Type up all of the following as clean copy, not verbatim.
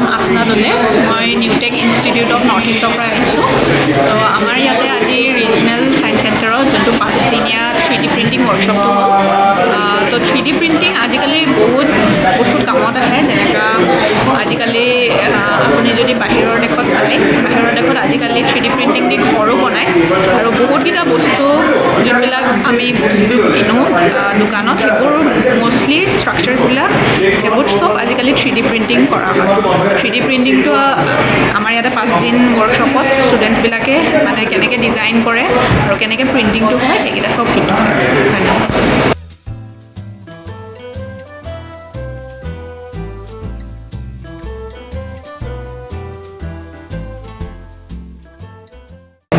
নাম আসনা দলে মই নিউটেক ইনষ্টিটিউট অফ নৰ্থ ইষ্টৰ পৰা আহিছোঁ তো আমাৰ ইয়াতে আজি ৰিজনেল ছায়েন্স চেণ্টাৰত যোনটো 5দিনীয়া 3D প্ৰিণ্টিং ৱৰ্কশ্বপটো হ'ল তো 3D প্ৰিণ্টিং আজিকালি বহুত বস্তুত কামত আহে যেনেকৈ আজিকালি আপুনি যদি বাহিৰৰ দেশত চায় বাহিৰৰ দেশত আজিকালি 3D প্ৰিণ্টিং দি ঘৰো বনায় আৰু বহুতকেইটা বস্তু যোনবিলাক আমি বস্তু কিনো দোকানত সেইবোৰ মষ্টলি ষ্ট্ৰাকচাৰ্ছবিলাক সেইবোৰ চব আজিকালি 3D প্ৰিণ্টিং কৰা হয় 3D প্ৰিণ্টিংটো আমাৰ ইয়াতে 5দিন ৱৰ্কশ্বপত ষ্টুডেণ্টছবিলাকে মানে কেনেকৈ ডিজাইন কৰে আৰু কেনেকৈ প্ৰিণ্টিংটো হয় সেইকেইটা চব শিকিছে ধন্যবাদ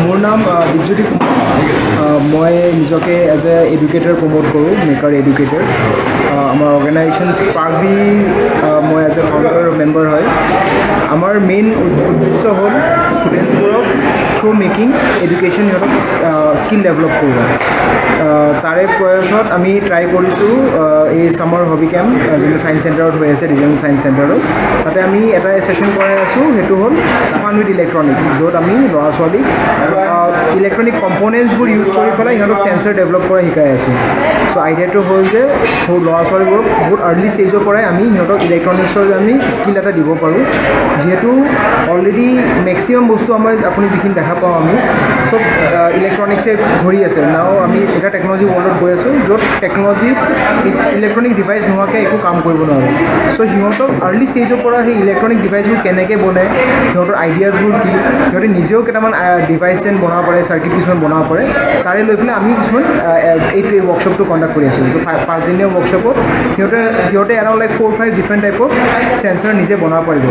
মোৰ নাম দীপজ্যোতি কুমাৰ মই নিজকে এজ এ এডুকেটৰ প্ৰমোট কৰোঁ মেকাৰ এডুকেটৰ আমাৰ অৰ্গেনাইজেশ্যন স্পাৰ্কবি মই এজ এ ফাউণ্ডাৰ মেম্বাৰ হয় আমাৰ মেইন উদ্দেশ্য হ'ল ষ্টুডেণ্টছবোৰক থ্ৰু মেকিং এডুকেশ্যন সিহঁতক স্কিল ডেভেলপ কৰোঁ তাৰে প্ৰয়াসত আমি ট্ৰাই কৰিছোঁ এই ছামাৰ হবি কেম্প যোনটো ছায়েন্স চেণ্টাৰত হৈ আছে ৰিজনেল ছায়েন্স চেণ্টাৰত তাতে আমি এটা ছেশ্যন কৰাই আছোঁ সেইটো হ'ল ফান উইথ ইলেক্ট্ৰনিক্স য'ত আমি ল'ৰা ছোৱালীক ইলেক্ট্ৰনিক কম্পনেণ্টছবোৰ ইউজ কৰি পেলাই সিহঁতক চেঞ্চাৰ ডেভেলপ কৰা শিকাই আছোঁ চ' আইডিয়াটো হ'ল যে সৰু ল'ৰা ছোৱালীবোৰক বহুত আৰ্লি ষ্টেজৰ পৰাই আমি সিহঁতক ইলেক্ট্ৰনিক্সৰ আমি স্কিল এটা দিব পাৰোঁ যিহেতু অলৰেডি মেক্সিমাম বস্তু আমাৰ আপুনি যিখিনি দেখা পাওঁ আমি চব ইলেক্ট্ৰনিক্সে ঘূৰি আছে নাও আমি এটা টেকন'লজি ৱৰ্ল্ডত গৈ আছোঁ য'ত টেকন'লজি ইলেক্ট্ৰনিক ডিভাইচ নোহোৱাকৈ একো কাম কৰিব নোৱাৰোঁ চ' সিহঁতক আৰ্লি ষ্টেজৰ পৰা সেই ইলেক্ট্ৰনিক ডিভাইচবোৰ কেনেকৈ বনায় সিহঁতৰ আইডিয়াছবোৰ কি সিহঁতে নিজেও কেইটামান ডিভাইচ যেন বনাব পাৰে চাৰ্কিট কিছুমান বনাব পাৰে তাৰে লৈ পেলাই আমি কিছুমান এই ৱৰ্কশ্বপটো কণ্ডাক্ট কৰি আছোঁ তো 5দিনীয়া ৱৰ্কশ্বপত সিহঁতে এৰাউণ্ড লাইক 4-5 ডিফাৰেণ্ট টাইপৰ চেঞ্চাৰ নিজে বনাব পাৰিব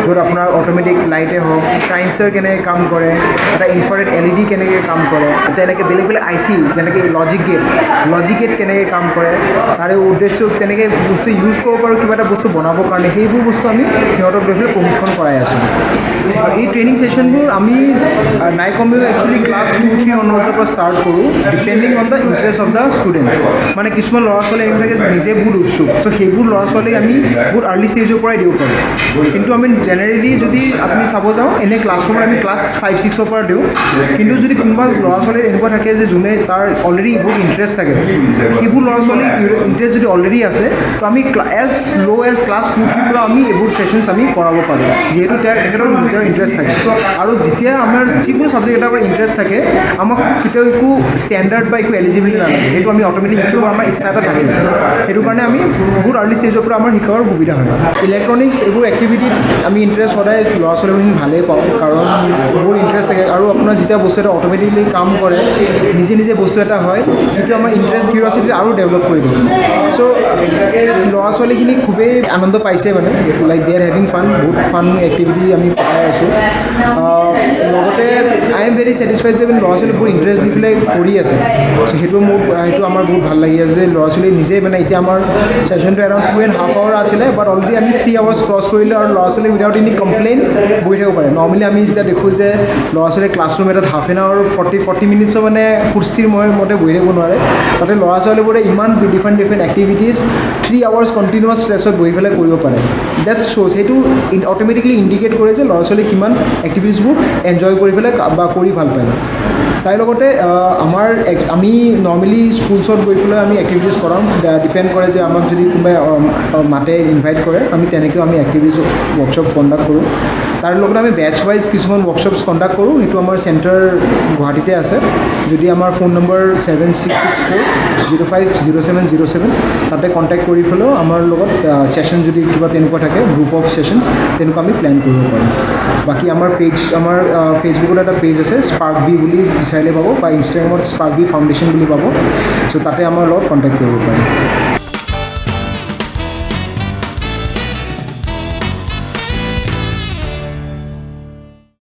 য'ত আপোনাৰ অট'মেটিক লাইটে হওক ট্ৰাইঞ্চাৰ কেনেকৈ কাম কৰে এটা ইনফ্ৰাৰেড LED কেনেকৈ কাম কৰে তেনেকৈ বেলেগ বেলেগ IC যেনেকৈ লজিক গেট কেনেকৈ কাম কৰে তাৰে উদ্দেশ্য তেনেকৈ বস্তু ইউজ কৰিব পাৰোঁ কিবা এটা বস্তু বনাবৰ কাৰণে সেইবোৰ বস্তু আমি সিহঁতক লৈ পেলাই প্ৰশিক্ষণ কৰাই আছোঁ আৰু এই ট্ৰেইনিং ছেশ্যনবোৰ আমি নাই কমেও একচুৱেলি ক্লাছ 2-3 অনৱাৰ্ডছৰ পৰা ষ্টাৰ্ট কৰোঁ depending on the interest of the student মানে কিছুমান ল'ৰা ছোৱালী এনেকুৱা থাকে নিজে বহুত উৎসুক চ' সেইবোৰ ল'ৰা ছোৱালীক আমি বহুত আৰ্লি ষ্টেজৰ পৰাই দিব পাৰোঁ কিন্তু আমি জেনেৰেলি যদি আপুনি চাব যাওঁ এনে ক্লাছৰুমত আমি ক্লাছ 5-6ৰ পৰা দিওঁ কিন্তু যদি কোনোবা ল'ৰা ছোৱালী এনেকুৱা থাকে যে যোনে তাৰ অলৰেডি বহুত ইণ্টাৰেষ্ট থাকে সেইবোৰ ল'ৰা ছোৱালী ইণ্টাৰেষ্ট যদি অলৰেডি আছে তো আমি এজ ল' এজ ক্লাছ 2-3 পৰা আমি এইবোৰ ছেশ্যনছ আমি কৰাব পাৰোঁ যিহেতু তেখেতৰ নিজৰ ইণ্টাৰেষ্ট থাকে আৰু যেতিয়া আমাৰ যিকোনো ছাবজেক্ট এটাৰ পৰা ইণ্টাৰেষ্ট থাকে আমাক কেতিয়াও একো ষ্টেণ্ডাৰ্ড বা একো এলিজিবিলিটি নালাগে সেইটো আমি অট'মেটিক শিকিব আমাৰ ইচ্ছা এটা থাকে সেইটো কাৰণে আমি বহুত আৰ্লি ষ্টেজৰ পৰা আমাৰ শিকাৰ সুবিধা হয় ইলেক্ট্ৰনিক্স এইবোৰ এক্টিভিটিত আমি ইণ্টাৰেষ্ট সদায় ল'ৰা ছোৱালীখিনি ভালেই পাওঁ কাৰণ বহুত ইণ্টাৰেষ্ট থাকে আৰু আপোনাৰ যেতিয়া বস্তু এটা অট'মেটিকলি কাম কৰে নিজে নিজে বস্তু এটা হয় সেইটো আমাৰ ইণ্টাৰেষ্ট কিউৰিয়চিটি আৰু ডেভেলপ কৰি দিয়ে চ' ল'ৰা ছোৱালীখিনি খুবেই আনন্দ পাইছে মানে লাইক দে আৰ হেভিং ফান বহুত ফান এক্টিভিটি আমি কৰাই আছোঁ লগতে আই এম ভেৰি ছেটিছফাইড যে ল'ৰা ছোৱালী বহুত ইণ্টাৰেষ্ট দি পেলাই কৰি আছে চ' সেইটো আমাৰ বহুত ভাল লাগি আছে যে ল'ৰা ছোৱালী নিজে মানে এতিয়া আমাৰ ছেশ্যনটো এৰাউণ্ড 2.5 আৱাৰ আছিলে বাট অলৰেডি আমি 3 আৱাৰ্ছ ক্ৰছ কৰিলোঁ আৰু ল'ৰা ছোৱালী উইদাউট এনি কমপ্লেইন বহি থাকিব পাৰে নৰ্মেলি আমি যেতিয়া দেখোঁ যে ল'ৰা ছোৱালী ক্লাছৰুম এটাত হাফ এন আৱাৰ 40 মিনিটছৰ মানে সুস্থিৰ মতে বহি থাকিব নোৱাৰে তাতে ল'ৰা ছোৱালীবোৰে ইমান ডিফাৰেণ্ট এক্টিভিটিজ 3 আৱাৰ্ছ কণ্টিনিউৱাছ ষ্ট্ৰেছত বহি পেলাই কৰিব পাৰে ডেট শ্ব'জ সেইটো অট'মেটিকলি ইণ্ডিকেট কৰে যে ল'ৰা ছোৱালী কিমান এক্টিভিটিজবোৰ এনজয় কৰি পেলাই বা কৰি ভাল পায় তাৰ লগতে আমি নৰ্মেলি স্কুলছত গৈ পেলাই আমি এক্টিভিটিজ কৰাওঁ ডিপেণ্ড কৰে যে আমাক যদি কোনোবাই মাতে ইনভাইট কৰে আমি তেনেকৈও আমি এক্টিভিটিজ ৱৰ্কশ্বপ কণ্ডাক্ট কৰোঁ তাৰ লগতে আমি বেটছ ৱাইজ কিছুমান ৱৰ্কশ্বপছ কণ্ডাক্ট কৰোঁ সেইটো আমাৰ চেণ্টাৰ গুৱাহাটীতে আছে যদি আমাৰ ফোন নম্বৰ 7664050707 তাতে কণ্টেক্ট কৰি পেলাইও আমাৰ লগত ছেশ্যন যদি কিবা তেনেকুৱা থাকে গ্ৰুপ অফ ছেশ্যনছ তেনেকুৱা আমি প্লেন কৰিব পাৰোঁ বাকী আমাৰ ফেচবুকত এটা পেজ আছে স্পাৰ্কবি বুলি বিচাৰিলে পাব বা ইনষ্টাগ্ৰামত স্পাৰ্কবি ফাউণ্ডেশ্যন বুলি পাব চ' তাতে আমাৰ লগত কণ্টেক্ট কৰিব পাৰে